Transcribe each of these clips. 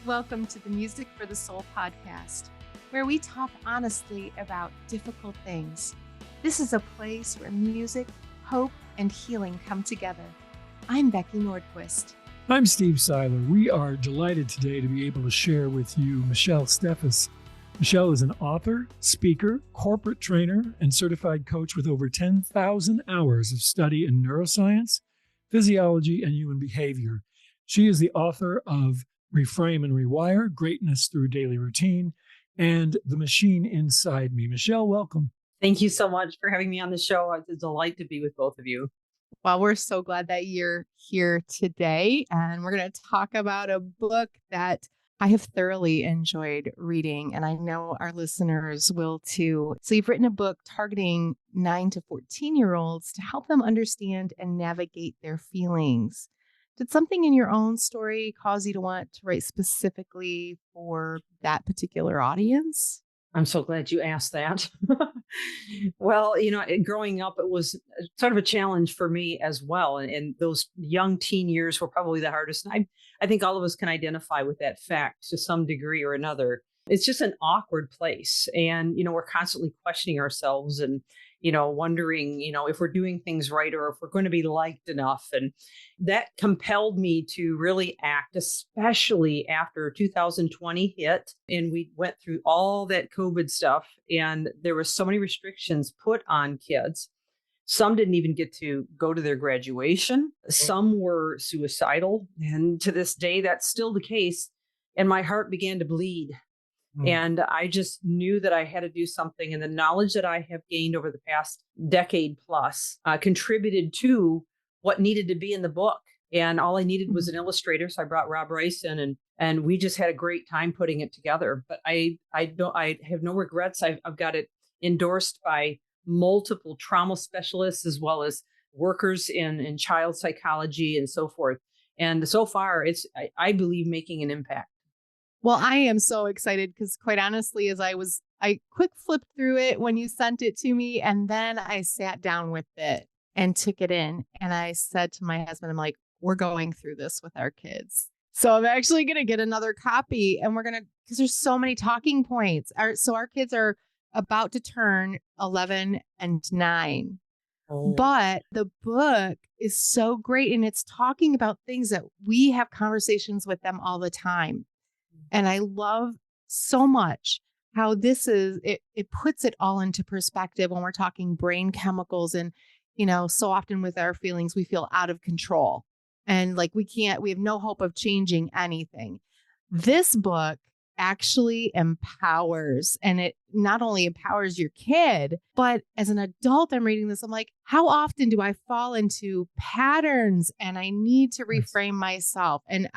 Welcome to the Music for the Soul podcast, where we talk honestly about difficult things. This is a place where music, hope, and healing come together. I'm Becky Nordquist. I'm Steve Seiler. We are delighted today to be able to share with you Michelle Steffes. Michelle is an author, speaker, corporate trainer, and certified coach with over 10,000 hours of study in neuroscience, physiology, and human behavior. She is the author of Reframe and Rewire, Greatness Through Daily Routine, and The Machine Inside Me. Michelle, welcome. Thank you so much for having me on the show. It's a delight to be with both of you. Well, we're so glad that you're here today, and we're going to talk about a book that I have thoroughly enjoyed reading, and I know our listeners will too. So you've written a book targeting 9 to 14-year-olds to help them understand and navigate their feelings. Did something in your own story cause you to want to write specifically for that particular audience? I'm so glad you asked that. Well, growing up, it was sort of a challenge for me as well. And those young teen years were probably the hardest. And I think all of us can identify with that fact to some degree or another. It's just an awkward place. And, we're constantly questioning ourselves and, wondering, if we're doing things right or if we're going to be liked enough. And that compelled me to really act, especially after 2020 hit and we went through all that COVID stuff. And there were so many restrictions put on kids. Some didn't even get to go to their graduation. Some were suicidal. And to this day, that's still the case. And my heart began to bleed. And I just knew that I had to do something. And the knowledge that I have gained over the past decade plus contributed to what needed to be in the book. And all I needed was an illustrator. So I brought Rob Rice in and we just had a great time putting it together. But I have no regrets. I've got it endorsed by multiple trauma specialists as well as workers in child psychology and so forth. And so far, I believe, making an impact. Well, I am so excited because quite honestly, I quick flipped through it when you sent it to me. And then I sat down with it and took it in. And I said to my husband, I'm like, we're going through this with our kids. So I'm actually going to get another copy and because there's so many talking points. Our kids are about to turn 11 and 9. Oh. But the book is so great. And it's talking about things that we have conversations with them all the time. And I love so much how it puts it all into perspective when we're talking brain chemicals. And, so often with our feelings, we feel out of control and like we have no hope of changing anything. This book actually empowers, and it not only empowers your kid, but as an adult, I'm reading this. I'm like, how often do I fall into patterns and I need to reframe myself? And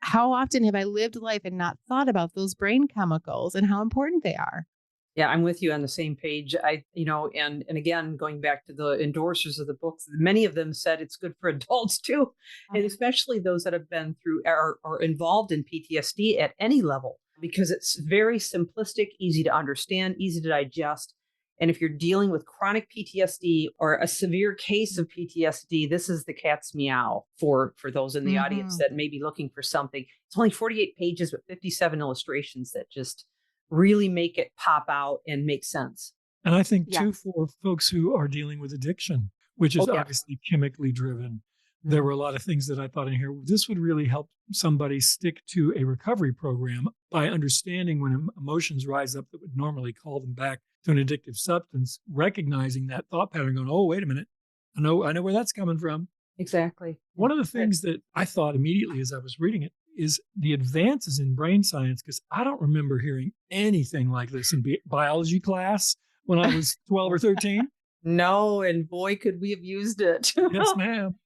how often have I lived life and not thought about those brain chemicals and how important they are? Yeah, I'm with you on the same page. And again, going back to the endorsers of the books, many of them said it's good for adults too, and especially those that have been through or involved in PTSD at any level, because it's very simplistic, easy to understand, easy to digest. And if you're dealing with chronic PTSD or a severe case of PTSD, this is the cat's meow for those in the audience that may be looking for something. It's only 48 pages, but 57 illustrations that just really make it pop out and make sense. And I think too, for folks who are dealing with addiction, which is obviously chemically driven, there were a lot of things that I thought in here. This would really help somebody stick to a recovery program by understanding when emotions rise up that would normally call them back to an addictive substance, recognizing that thought pattern, going, oh, wait a minute. I know where that's coming from. Exactly. One of the things that I thought immediately as I was reading it is the advances in brain science, because I don't remember hearing anything like this in biology class when I was 12 or 13. No, and boy, could we have used it. Yes, ma'am.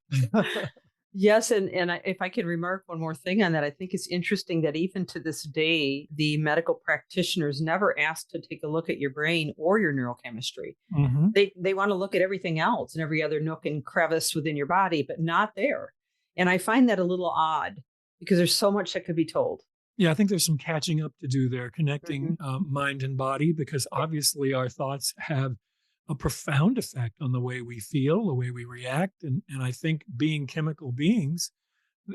Yes. And if I can remark one more thing on that, I think it's interesting that even to this day, the medical practitioners never asked to take a look at your brain or your neurochemistry. Mm-hmm. They want to look at everything else and every other nook and crevice within your body, but not there. And I find that a little odd because there's so much that could be told. Yeah, I think there's some catching up to do there, connecting mind and body, because obviously our thoughts have a profound effect on the way we feel, the way we react. And I think being chemical beings,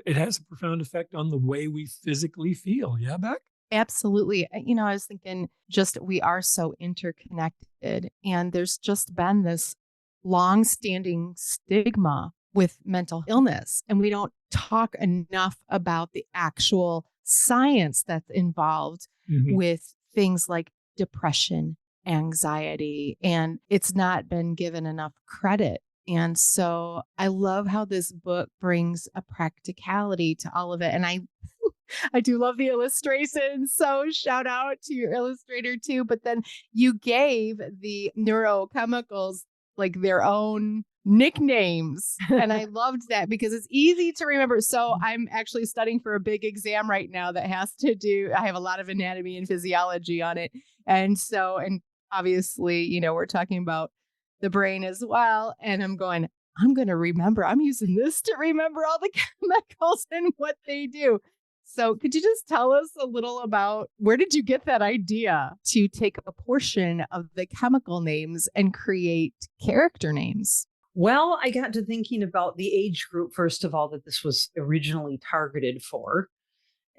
it has a profound effect on the way we physically feel. Yeah, Beck? Absolutely. I was thinking just we are so interconnected, and there's just been this long-standing stigma with mental illness, and we don't talk enough about the actual science that's involved Mhm. with things like depression, anxiety, and it's not been given enough credit. And so I love how this book brings a practicality to all of it. And I do love the illustrations. So shout out to your illustrator too. But then you gave the neurochemicals like their own nicknames. And I loved that because it's easy to remember. So I'm actually studying for a big exam right now that has to do, I have a lot of anatomy and physiology on it. And obviously, we're talking about the brain as well. And I'm going, I'm going to remember, I'm using this to remember all the chemicals and what they do. So could you just tell us a little about where did you get that idea to take a portion of the chemical names and create character names? Well, I got to thinking about the age group, first of all, that this was originally targeted for,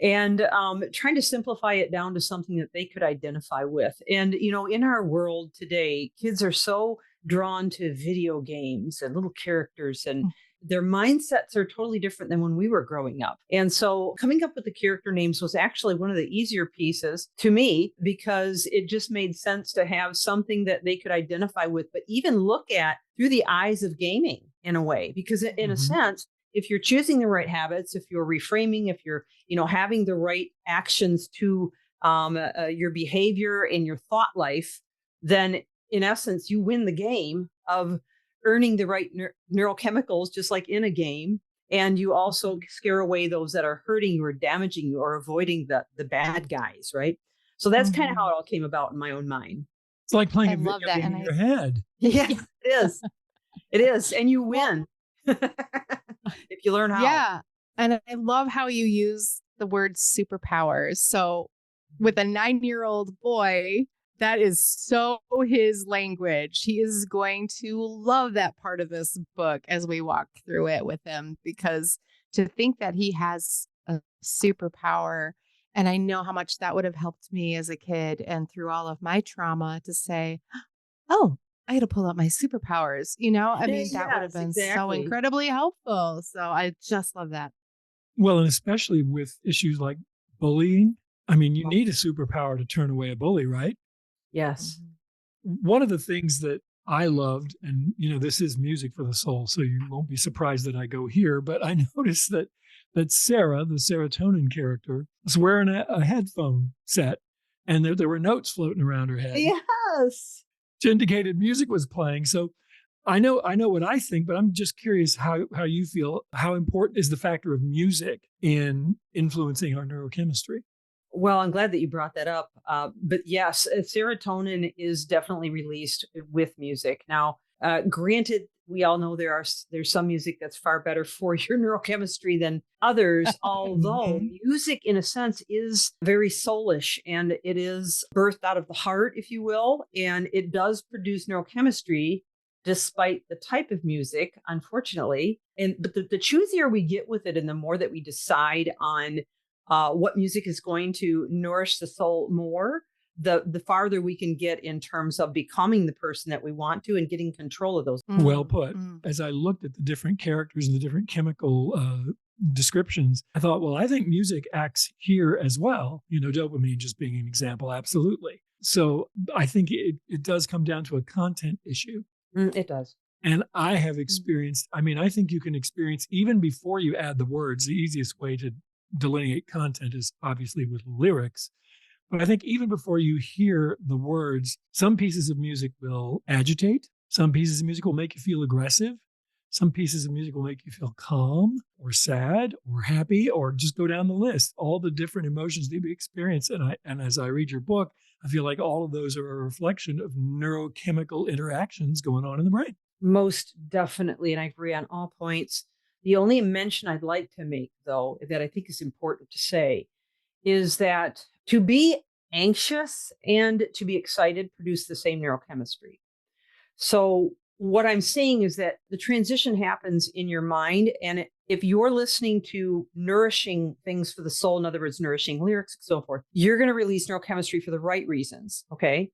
and trying to simplify it down to something that they could identify with. And, in our world today, kids are so drawn to video games and little characters, and their mindsets are totally different than when we were growing up. And so coming up with the character names was actually one of the easier pieces to me because it just made sense to have something that they could identify with, but even look at through the eyes of gaming in a way, because in a Mhm. sense, if you're choosing the right habits, if you're reframing, if you're, having the right actions to your behavior and your thought life, then in essence, you win the game of earning the right neurochemicals, just like in a game. And you also scare away those that are hurting you or damaging you or avoiding the bad guys, right? So that's kind of how Mhm. it all came about in my own mind. It's like playing I a love video that. game And in I, your head. Yes, yeah, it is. It is. And you well, win if you learn how. yeah. And I love how you use the word superpowers. So with a 9-year-old boy, that is so his language. He is going to love that part of this book as we walk through it with him, because to think that he has a superpower, and I know how much that would have helped me as a kid and through all of my trauma to say, oh, I got to pull out my superpowers. I mean, that would have Yes, been so exactly. incredibly helpful. So I just love that. Well, and especially with issues like bullying. I mean, you need a superpower to turn away a bully, right? Yes. Mhm. One of the things that I loved, and this is music for the soul, so you won't be surprised that I go here, but I noticed that Sarah, the serotonin character, was wearing a headphone set, and there were notes floating around her head, Yes. which indicated music was playing. So I know what I think, but I'm just curious how you feel. How important is the factor of music in influencing our neurochemistry? Well, I'm glad that you brought that up. But yes, serotonin is definitely released with music. Now, granted, we all know there's some music that's far better for your neurochemistry than others. Although Mhm. music, in a sense, is very soulish and it is birthed out of the heart, if you will, and it does produce neurochemistry despite the type of music, unfortunately. But the choosier we get with it, and the more that we decide on what music is going to nourish the soul more, the farther we can get in terms of becoming the person that we want to and getting control of those. Well Mm, put. mm. As I looked at the different characters and the different chemical descriptions, I thought, well, I think music acts here as well. Dopamine just being an example, absolutely. So I think it does come down to a content issue. It does. And I have Mm. experienced, I mean, I think you can experience even before you add the words, the easiest way to delineate content is obviously with lyrics. But I think even before you hear the words, some pieces of music will agitate. Some pieces of music will make you feel aggressive. Some pieces of music will make you feel calm or sad or happy or just go down the list, all the different emotions that we experience. And as I read your book, I feel like all of those are a reflection of neurochemical interactions going on in the brain. Most definitely. And I agree on all points. The only mention I'd like to make, though, that I think is important to say is that to be anxious and to be excited produce the same neurochemistry. So what I'm saying is that the transition happens in your mind, and if you're listening to nourishing things for the soul, in other words, nourishing lyrics and so forth, you're going to release neurochemistry for the right reasons. Okay.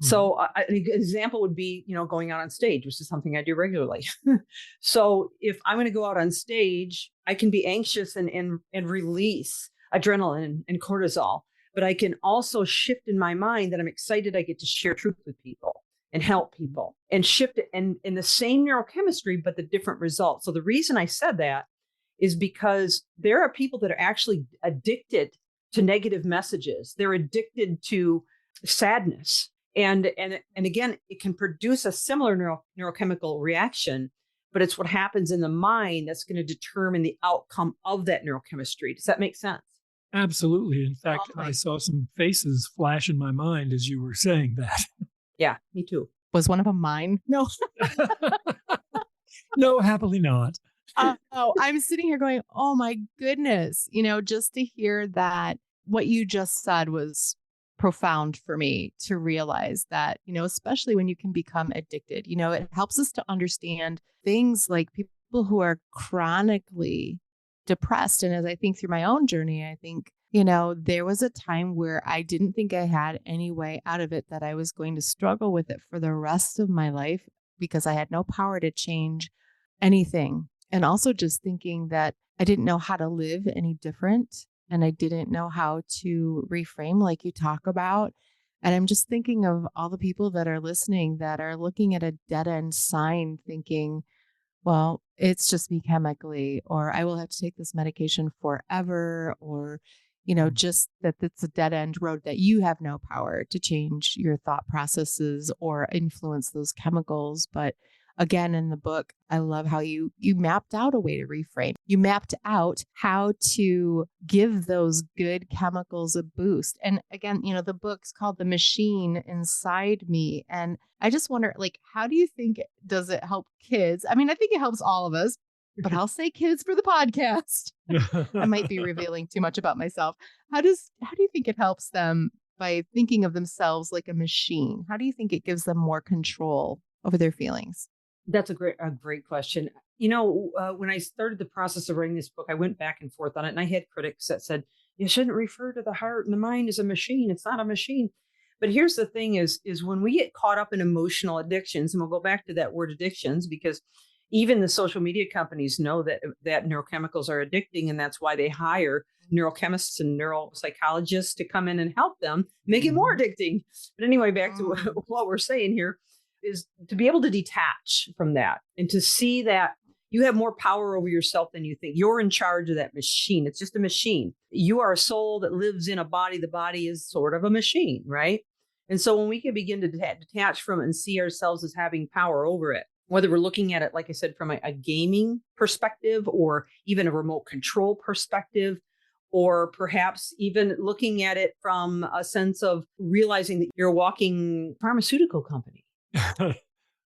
So an example would be, going out on stage, which is something I do regularly. So if I'm going to go out on stage, I can be anxious and release adrenaline and cortisol, but I can also shift in my mind that I'm excited I get to share truth with people and help people and shift it in the same neurochemistry, but the different results. So the reason I said that is because there are people that are actually addicted to negative messages. They're addicted to sadness. And again, it can produce a similar neurochemical reaction, but it's what happens in the mind that's going to determine the outcome of that neurochemistry. Does that make sense? Absolutely. In fact, I saw some faces flash in my mind as you were saying that. Yeah, me too. Was one of them mine? No. No, happily not. I'm sitting here going, oh my goodness, just to hear that what you just said was profound for me to realize that, especially when you can become addicted, it helps us to understand things like people who are chronically depressed. And as I think through my own journey, I think, there was a time where I didn't think I had any way out of it, that I was going to struggle with it for the rest of my life because I had no power to change anything. And also just thinking that I didn't know how to live any different. And I didn't know how to reframe like you talk about. And I'm just thinking of all the people that are listening that are looking at a dead end sign thinking, well, it's just me chemically, or I will have to take this medication forever, or, just that it's a dead end road, that you have no power to change your thought processes or influence those chemicals. But again, in the book, I love how you mapped out a way to reframe. You mapped out how to give those good chemicals a boost. And again, the book's called The Machine Inside Me. And I just wonder, how do you think, does it help kids? I mean, I think it helps all of us, but I'll say kids for the podcast. I might be revealing too much about myself. How do you think it helps them by thinking of themselves like a machine? How do you think it gives them more control over their feelings? That's a great question. When I started the process of writing this book, I went back and forth on it, and I had critics that said, you shouldn't refer to the heart and the mind as a machine. It's not a machine. But here's the thing is when we get caught up in emotional addictions, and we'll go back to that word addictions, because even the social media companies know that neurochemicals are addicting, and that's why they hire neurochemists and neuropsychologists to come in and help them make it more addicting. But anyway, back to what we're saying here is to be able to detach from that and to see that you have more power over yourself than you think. You're in charge of that machine. It's just a machine. You are a soul that lives in a body. The body is sort of a machine, right? And so when we can begin to detach from it and see ourselves as having power over it, whether we're looking at it, like I said, from a gaming perspective, or even a remote control perspective, or perhaps even looking at it from a sense of realizing that you're a walking pharmaceutical company.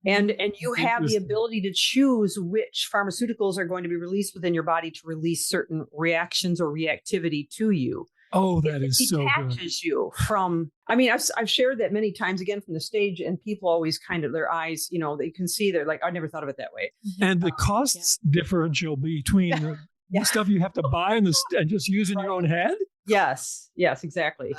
And you have the ability to choose which pharmaceuticals are going to be released within your body to release certain reactions or reactivity to you. Oh, that is so good. It detaches you from, I've shared that many times, again, from the stage, and people always kind of, their eyes, they can see, they're like, I never thought of it that way. And the costs differential between the stuff you have to buy and just use in your own head? Yes, exactly.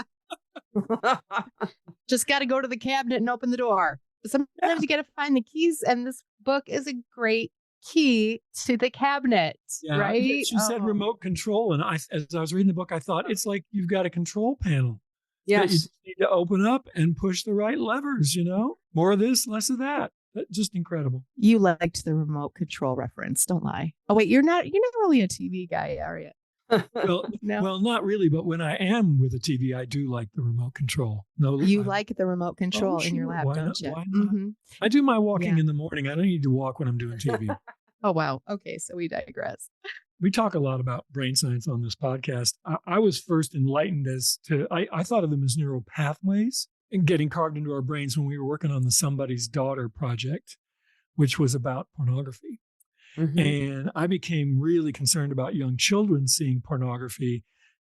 Just got to go to the cabinet and open the door. Sometimes you got to find the keys, and this book is a great key to the cabinet, right? She said remote control, and as I was reading the book, I thought it's like you've got a control panel. Yes, you just need to open up and push the right levers. More of this, less of that. Just incredible. You liked the remote control reference. Don't lie. Oh wait, you're not really a TV guy, are you? Well, no. Well, not really, but when I am with a TV, I do like the remote control. No, you like the remote control in your lap, don't you? Why not? Mm-hmm. I do my walking in the morning. I don't need to walk when I'm doing TV. Oh, wow. Okay, so we digress. We talk a lot about brain science on this podcast. I was first enlightened I thought of them as neural pathways and getting carved into our brains when we were working on the Somebody's Daughter project, which was about pornography. Mm-hmm. And I became really concerned about young children seeing pornography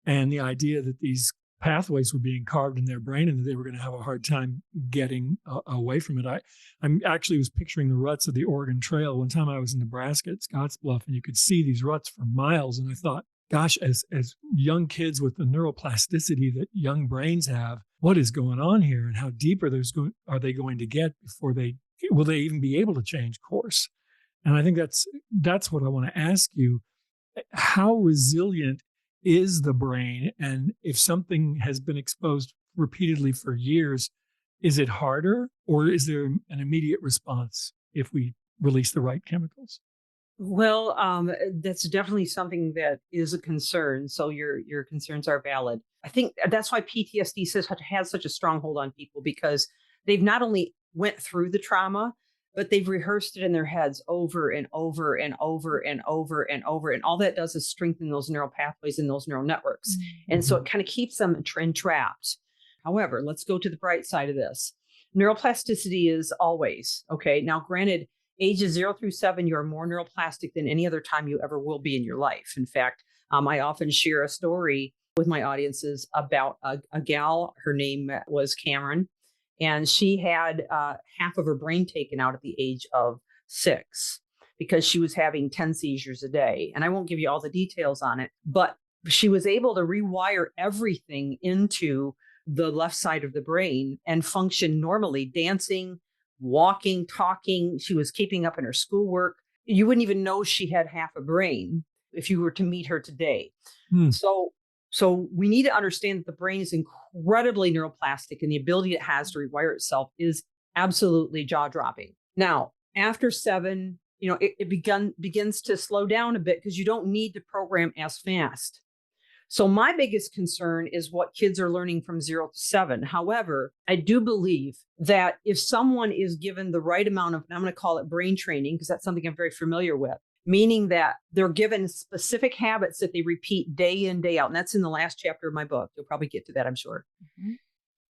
and the idea that these pathways were being carved in their brain and that they were going to have a hard time getting away from it. I'm actually was picturing the ruts of the Oregon Trail. One time I was in Nebraska at Scottsbluff, and you could see these ruts for miles. And I thought, gosh, as young kids with the neuroplasticity that young brains have, what is going on here, and how deep are they going to get before will they even be able to change course? And I think that's what I want to ask you. How resilient is the brain? And if something has been exposed repeatedly for years, is it harder, or is there an immediate response if we release the right chemicals? Well, that's definitely something that is a concern. So your concerns are valid. I think that's why PTSD has such a stronghold on people, because they've not only went through the trauma, but they've rehearsed it in their heads over and over and over and over and over. And all that does is strengthen those neural pathways and those neural networks. Mm-hmm. And so it kind of keeps them entrapped. However, let's go to the bright side of this. Neuroplasticity is always, okay. Now, granted, ages 0 through 7, you are more neuroplastic than any other time you ever will be in your life. In fact, I often share a story with my audiences about a gal. Her name was Cameron, and she had half of her brain taken out at the age of 6 because she was having 10 seizures a day. And I won't give you all the details on it, but she was able to rewire everything into the left side of the brain and function normally, dancing, walking, talking. She was keeping up in her schoolwork. You wouldn't even know she had half a brain if you were to meet her today. So we need to understand that the brain is incredibly neuroplastic, and the ability it has to rewire itself is absolutely jaw-dropping. Now, after 7, it begins to slow down a bit because you don't need to program as fast. So my biggest concern is what kids are learning from 0 to 7. However, I do believe that if someone is given the right amount of, I'm going to call it brain training, because that's something I'm very familiar with, meaning that they're given specific habits that they repeat day in, day out. And that's in the last chapter of my book. You'll probably get to that, I'm sure. Mm-hmm.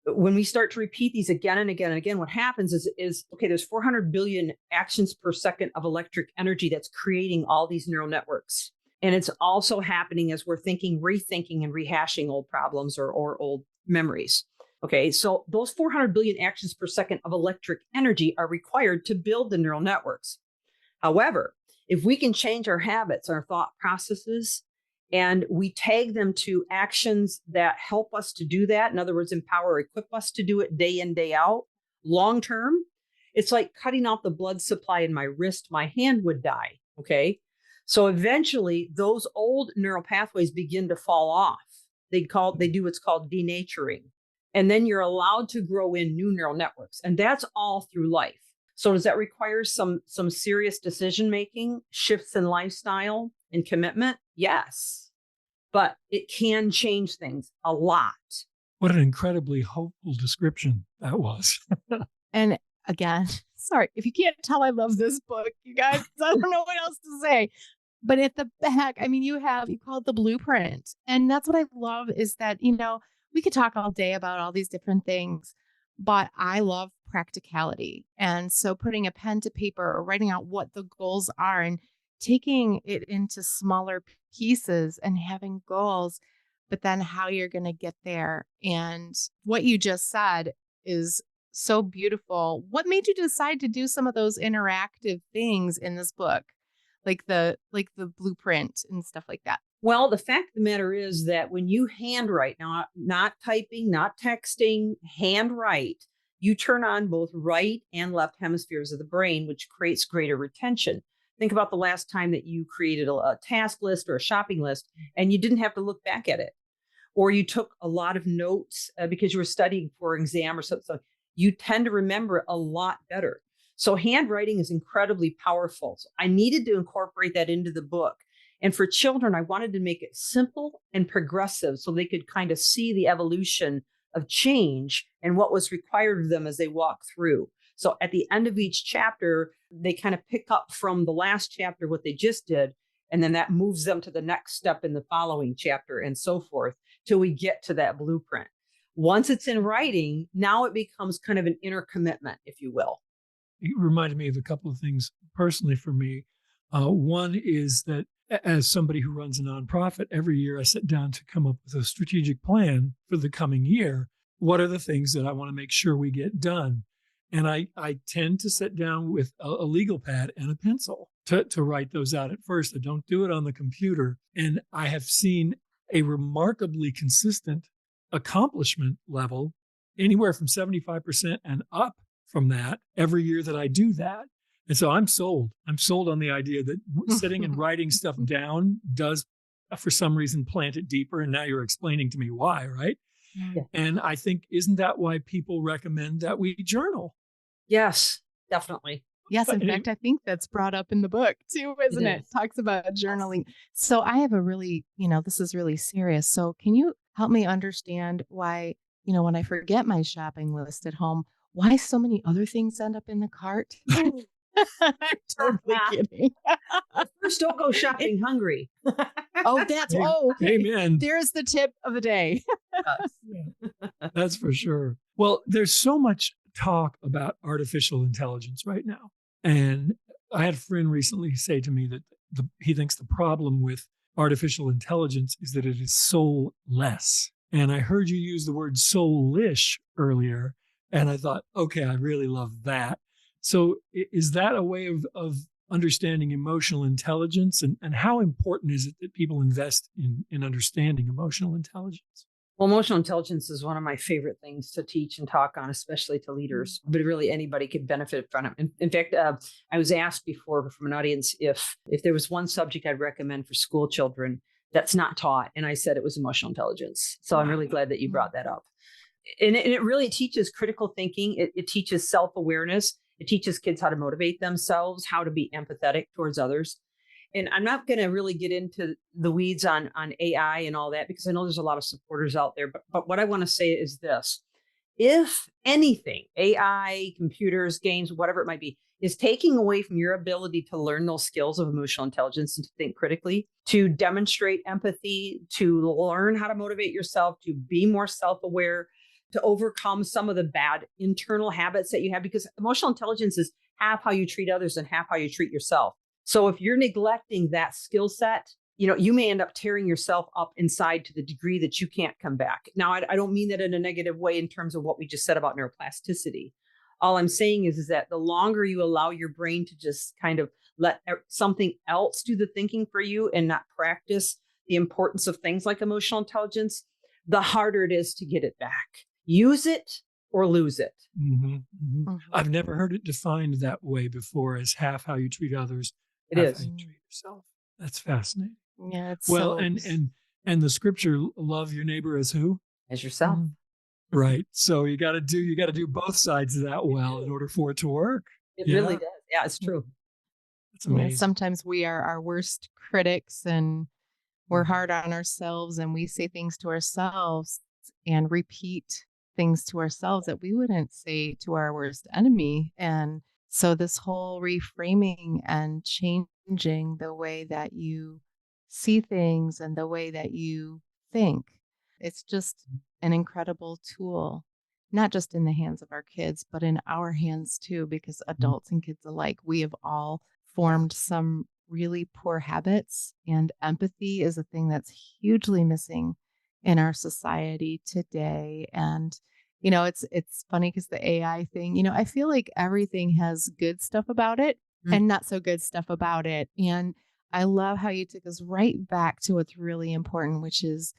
But when we start to repeat these again and again and again, what happens is, okay, there's 400 billion actions per second of electric energy that's creating all these neural networks. And it's also happening as we're thinking, rethinking, and rehashing old problems or old memories. Okay, so those 400 billion actions per second of electric energy are required to build the neural networks. However, if we can change our habits, our thought processes, and we tag them to actions that help us to do that, in other words, empower or equip us to do it day in, day out, long term, it's like cutting out the blood supply in my wrist, my hand would die, okay? So eventually, those old neural pathways begin to fall off. They do what's called denaturing. And then you're allowed to grow in new neural networks. And that's all through life. So does that require some serious decision-making, shifts in lifestyle and commitment? Yes. But it can change things a lot. What an incredibly hopeful description that was. And again, sorry, if you can't tell, I love this book, you guys. I don't know what else to say. But at the back, I mean, you call it the blueprint. And that's what I love is that, we could talk all day about all these different things, but I love practicality. And so putting a pen to paper or writing out what the goals are and taking it into smaller pieces and having goals, but then how you're going to get there. And what you just said is so beautiful. What made you decide to do some of those interactive things in this book? Like the blueprint and stuff like that? Well, the fact of the matter is that when you handwrite, now not typing, not texting, handwrite, you turn on both right and left hemispheres of the brain, which creates greater retention. Think about the last time that you created a task list or a shopping list and you didn't have to look back at it. Or you took a lot of notes because you were studying for an exam or something. So you tend to remember it a lot better. So handwriting is incredibly powerful. So I needed to incorporate that into the book. And for children, I wanted to make it simple and progressive so they could kind of see the evolution of change and what was required of them as they walk through. So at the end of each chapter, they kind of pick up from the last chapter what they just did, and then that moves them to the next step in the following chapter and so forth till we get to that blueprint. Once it's in writing, now it becomes kind of an inner commitment, if you will. It reminded me of a couple of things personally for me. One is that As somebody who runs a nonprofit, every year I sit down to come up with a strategic plan for the coming year. What are the things that I want to make sure we get done? And I tend to sit down with a legal pad and a pencil to write those out at first. I don't do it on the computer. And I have seen a remarkably consistent accomplishment level, anywhere from 75% and up from that every year that I do that. And so I'm sold. I'm sold on the idea that sitting and writing stuff down does, for some reason, plant it deeper. And now you're explaining to me why, right? Yeah. And I think, isn't that why people recommend that we journal? Yes, definitely. Yes, in fact, I think that's brought up in the book too, isn't it? Talks about journaling. So I have a really, this is really serious. So can you help me understand why, when I forget my shopping list at home, why so many other things end up in the cart? I'm totally kidding. First, don't go shopping hungry. Amen. There's the tip of the day. That's for sure. Well, there's so much talk about artificial intelligence right now. And I had a friend recently say to me that he thinks the problem with artificial intelligence is that it is soulless. And I heard you use the word soulish earlier. And I thought, okay, I really love that. So is that a way of understanding emotional intelligence? And how important is it that people invest in understanding emotional intelligence? Well, emotional intelligence is one of my favorite things to teach and talk on, especially to leaders, but really anybody could benefit from it. In fact, I was asked before from an audience if there was one subject I'd recommend for school children that's not taught. And I said it was emotional intelligence. So I'm really glad that you brought that up. And it really teaches critical thinking. It teaches self-awareness. It teaches kids how to motivate themselves, how to be empathetic towards others. And I'm not going to really get into the weeds on AI and all that, because I know there's a lot of supporters out there. But what I want to say is this. If anything, AI, computers, games, whatever it might be, is taking away from your ability to learn those skills of emotional intelligence and to think critically, to demonstrate empathy, to learn how to motivate yourself, to be more self-aware, to overcome some of the bad internal habits that you have, because emotional intelligence is half how you treat others and half how you treat yourself. So if you're neglecting that skill set, you may end up tearing yourself up inside to the degree that you can't come back. Now, I don't mean that in a negative way in terms of what we just said about neuroplasticity. All I'm saying is that the longer you allow your brain to just kind of let something else do the thinking for you and not practice the importance of things like emotional intelligence, the harder it is to get it back. Use it or lose it. Mm-hmm, mm-hmm. Mm-hmm. I've never heard it defined that way before, as half how you treat others, it half is how you treat yourself. That's fascinating. Yeah, it's well, and the scripture, love your neighbor as who? As yourself. Mm-hmm. Right. So you got to do both sides of that well in order for it to work. It really does. Yeah, it's true. It's amazing. Yeah, sometimes we are our worst critics, and we're hard on ourselves, and we say things to ourselves and repeat things to ourselves that we wouldn't say to our worst enemy. And so this whole reframing and changing the way that you see things and the way that you think, it's just an incredible tool, not just in the hands of our kids, but in our hands too, because adults and kids alike, we have all formed some really poor habits, and empathy is a thing that's hugely missing in our society today. And it's funny because the AI thing, I feel like everything has good stuff about it and not so good stuff about it. And I love how you took us right back to what's really important, which is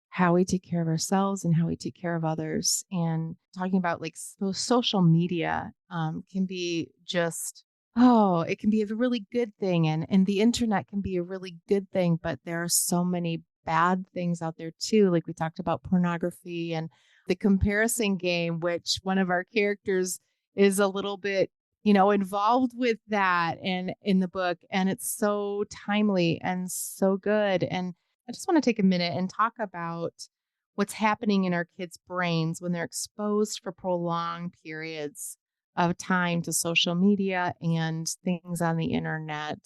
how we take care of ourselves and how we take care of others. And talking about like social media can be just, it can be a really good thing. And the internet can be a really good thing, but there are so many bad things out there too. Like we talked about pornography and the comparison game, which one of our characters is a little bit, involved with that and in the book. And it's so timely and so good. And I just want to take a minute and talk about what's happening in our kids' brains when they're exposed for prolonged periods of time to social media and things on the internet.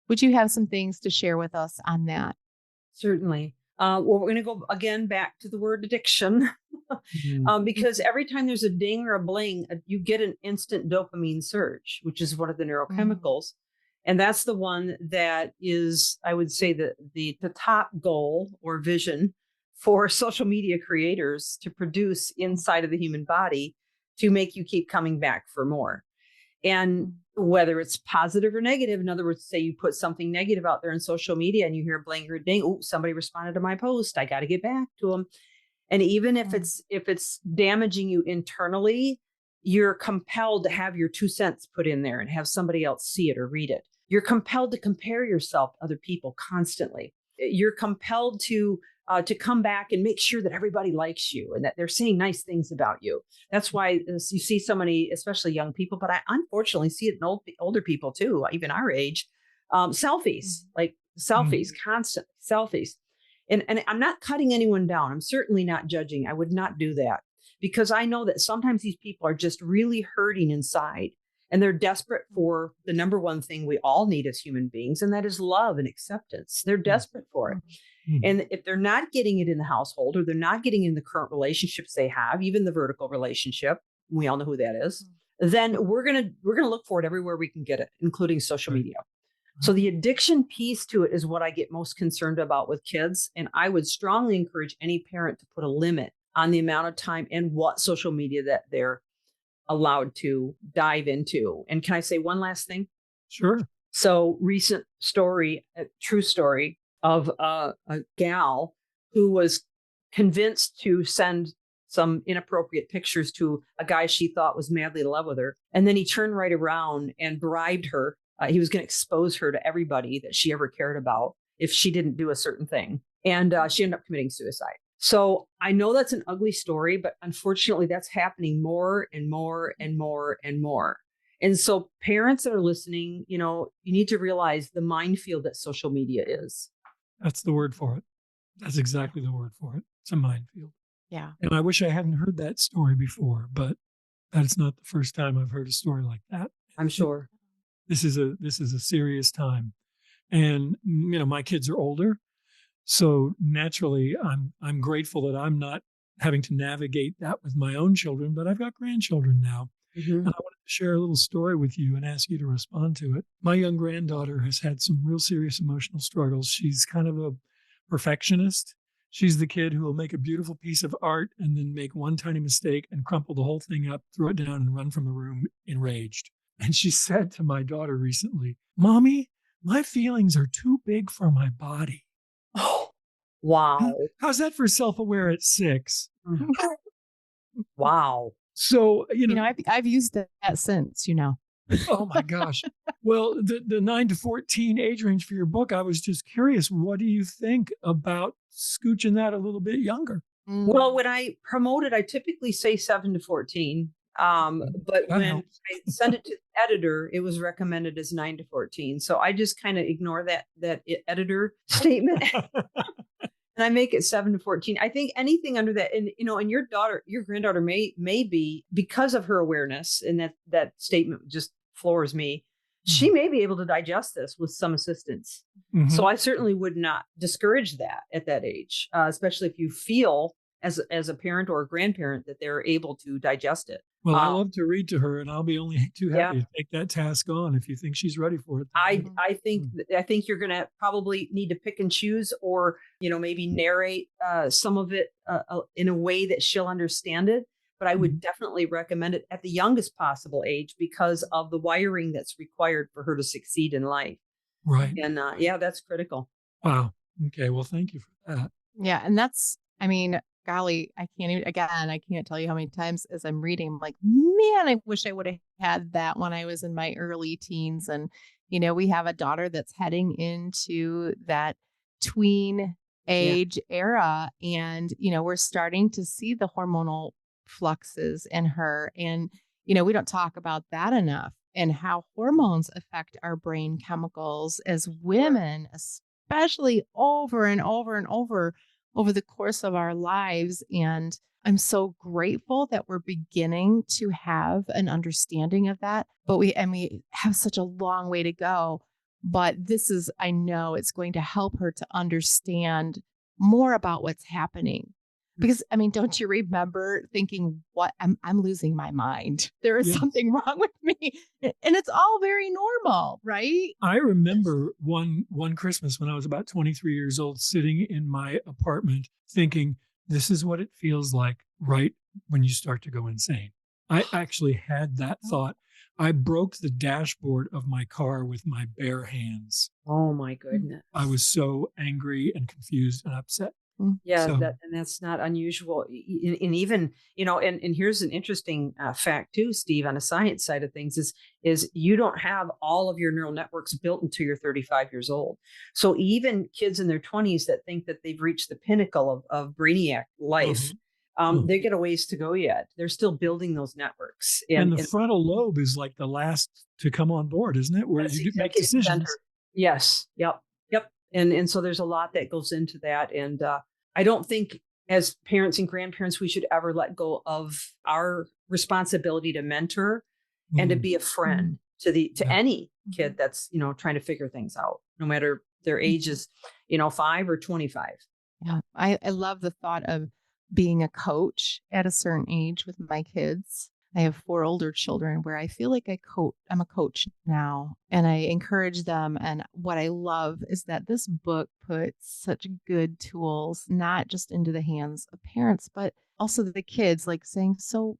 Would you have some things to share with us on that? Certainly. Well, we're going to go again back to the word addiction because every time there's a ding or a bling, you get an instant dopamine surge, which is one of the neurochemicals. And that's the one that is, I would say, the top goal or vision for social media creators to produce inside of the human body to make you keep coming back for more. And whether it's positive or negative, in other words, say you put something negative out there in social media and you hear bling or ding, oh, somebody responded to my post, I got to get back to them. And even if it's damaging you internally, you're compelled to have your 2 cents put in there and have somebody else see it or read it. You're compelled to compare yourself to other people constantly. You're compelled to come back and make sure that everybody likes you and that they're saying nice things about you. That's why you see so many, especially young people, but I unfortunately see it in older people too, even our age, selfies, like selfies, constant selfies. And I'm not cutting anyone down. I'm certainly not judging. I would not do that because I know that sometimes these people are just really hurting inside and they're desperate for the number one thing we all need as human beings, and that is love and acceptance. They're desperate for it. And if they're not getting it in the household or they're not getting it in the current relationships they have, even the vertical relationship, we all know who that is, then we're going to look for it everywhere we can get it, including social media. So the addiction piece to it is what I get most concerned about with kids. And I would strongly encourage any parent to put a limit on the amount of time and what social media that they're allowed to dive into. And can I say one last thing? Sure. So recent story, a true story of a gal who was convinced to send some inappropriate pictures to a guy she thought was madly in love with her. And then he turned right around and bribed her. He was going to expose her to everybody that she ever cared about if she didn't do a certain thing. And she ended up committing suicide. So I know that's an ugly story, but unfortunately that's happening more and more and more and more. And so parents that are listening, you need to realize the minefield that social media is. That's the word for it. That's exactly the word for it. It's a minefield. Yeah. And I wish I hadn't heard that story before, but that's not the first time I've heard a story like that. I'm sure. This is a serious time. And my kids are older. So naturally I'm grateful that I'm not having to navigate that with my own children, but I've got grandchildren now. And I wanted to share a little story with you and ask you to respond to it. My young granddaughter has had some real serious emotional struggles. She's kind of a perfectionist. She's the kid who will make a beautiful piece of art and then make one tiny mistake and crumple the whole thing up, throw it down, and run from the room enraged. And she said to my daughter recently, "Mommy, my feelings are too big for my body." Oh, wow. How's that for self-aware at 6? Wow. So, I've used that since, Oh my gosh. Well, the 9 to 14 age range for your book, I was just curious, what do you think about scooching that a little bit younger? Well, when I promote it, I typically say 7 to 14. But when I send it to the editor, it was recommended as 9 to 14. So I just kind of ignore that editor statement. And I make it 7 to 14. I think anything under that, and and your granddaughter may be, because of her awareness, and that statement just floors me. She may be able to digest this with some assistance. So I certainly would not discourage that at that age, especially if you feel as a parent or a grandparent that they're able to digest it. Well, I love to read to her, and I'll be only too happy to take that task on if you think she's ready for it. I think you're going to probably need to pick and choose, or maybe narrate some of it in a way that she'll understand it. But I would definitely recommend it at the youngest possible age because of the wiring that's required for her to succeed in life. Right. And that's critical. Wow. Okay. Well, thank you for that. Yeah. And golly, I can't tell you how many times as I'm reading, I'm like, man, I wish I would have had that when I was in my early teens. And, we have a daughter that's heading into that tween age era. And, we're starting to see the hormonal fluxes in her. And, we don't talk about that enough, and how hormones affect our brain chemicals as women, especially over and over and over the course of our lives. And I'm so grateful that we're beginning to have an understanding of that. But we have such a long way to go. But I know it's going to help her to understand more about what's happening. Because I mean, don't you remember thinking, "What? I'm losing my mind. There is Yes. something wrong with me," and it's all very normal, right? I remember one Christmas when I was about 23 years old, sitting in my apartment thinking, this is what it feels like right when you start to go insane. I actually had that thought. I broke the dashboard of my car with my bare hands. Oh my goodness. I was so angry and confused and upset. Yeah, So, and that's not unusual. And even, and here's an interesting fact too, Steve, on the science side of things is you don't have all of your neural networks built until you're 35 years old. So even kids in their 20s that think that they've reached the pinnacle of brainiac life, they get a ways to go yet. They're still building those networks. And the frontal lobe is like the last to come on board, isn't it? Where That's you the make executive decisions. center. Yes. Yep. And so there's a lot that goes into that. And I don't think as parents and grandparents, we should ever let go of our responsibility to mentor and to be a friend to any kid that's, trying to figure things out, no matter their age is, 5 or 25. Yeah. I love the thought of being a coach at a certain age with my kids. I have 4 older children where I feel like I'm a coach now, and I encourage them. And what I love is that this book puts such good tools, not just into the hands of parents, but also the kids, like saying, so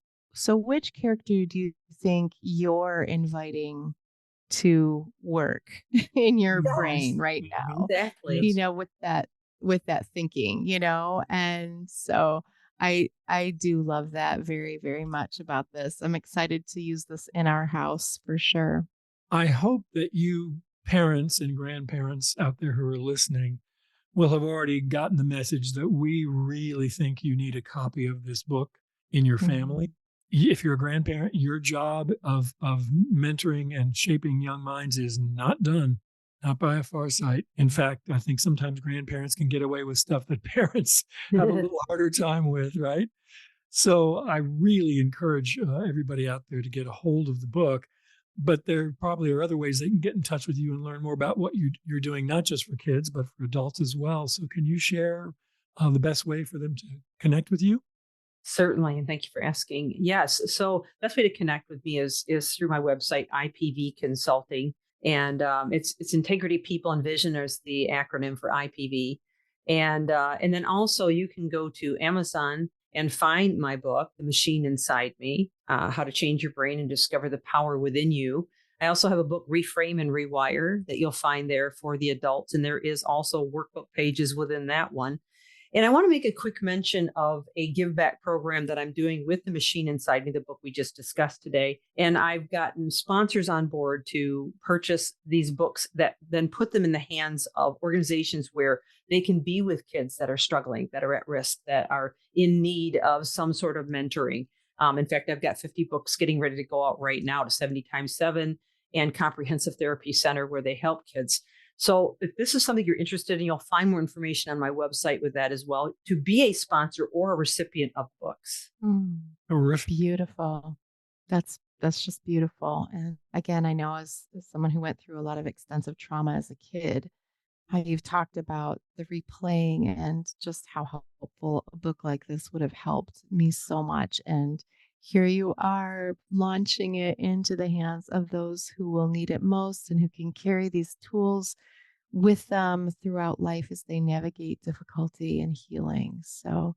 which character do you think you're inviting to work in your brain right now? Exactly. With that thinking, and so I do love that very, very much about this. I'm excited to use this in our house for sure. I hope that you parents and grandparents out there who are listening will have already gotten the message that we really think you need a copy of this book in your family. If you're a grandparent, your job of mentoring and shaping young minds is not done. Not by a far sight. In fact, I think sometimes grandparents can get away with stuff that parents have a little harder time with, right? So I really encourage everybody out there to get a hold of the book. But there probably are other ways they can get in touch with you and learn more about what you're doing, not just for kids, but for adults as well. So can you share the best way for them to connect with you? Certainly, and thank you for asking. Yes, so best way to connect with me is through my website, IPV Consulting. And it's Integrity, People, and Vision is the acronym for IPV. And then also you can go to Amazon and find my book, The Machine Inside Me, How to Change Your Brain and Discover the Power Within You. I also have a book, Reframe and Rewire, that you'll find there for the adults. And there is also workbook pages within that one. And I want to make a quick mention of a give back program that I'm doing with The Machine Inside Me, the book we just discussed today. And I've gotten sponsors on board to purchase these books that then put them in the hands of organizations where they can be with kids that are struggling, that are at risk, that are in need of some sort of mentoring. In fact, I've got 50 books getting ready to go out right now to 70x7 and Comprehensive Therapy Center where they help kids. So if this is something you're interested in, you'll find more information on my website with that as well, to be a sponsor or a recipient of books. Beautiful. That's just beautiful. And again, I know as someone who went through a lot of extensive trauma as a kid, how you've talked about the replaying and just how helpful a book like this would have helped me so much. And here you are launching it into the hands of those who will need it most and who can carry these tools with them throughout life as they navigate difficulty and healing. So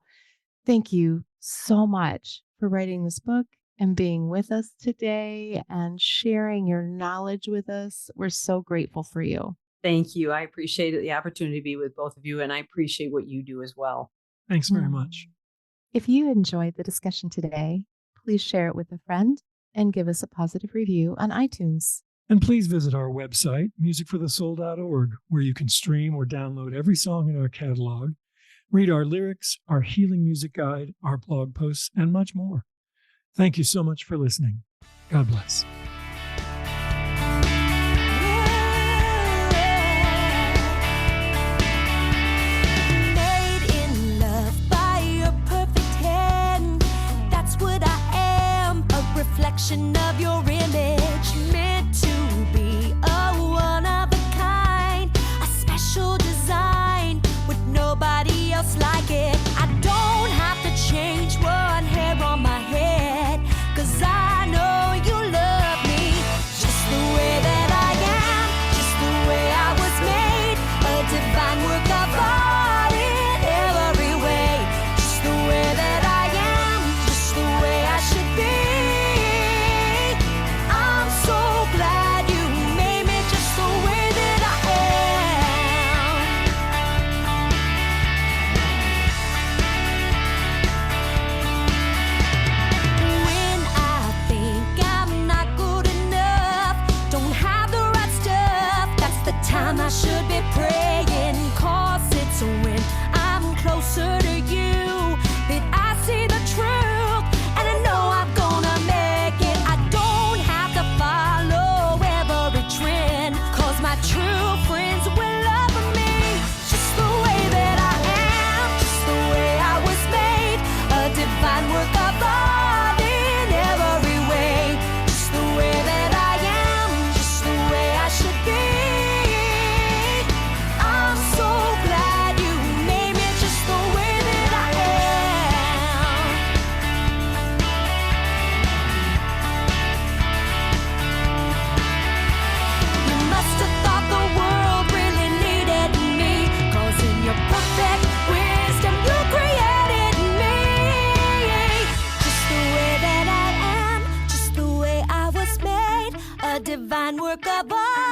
thank you so much for writing this book and being with us today and sharing your knowledge with us. We're so grateful for you. Thank you. I appreciate the opportunity to be with both of you, and I appreciate what you do as well. Thanks very much. If you enjoyed the discussion today, please share it with a friend and give us a positive review on iTunes. And please visit our website, musicforthesoul.org, where you can stream or download every song in our catalog, read our lyrics, our healing music guide, our blog posts, and much more. Thank you so much for listening. God bless. Reflection of your image, meant to be a one of a kind, a special design with nobody else like it. I don't have divine work of art.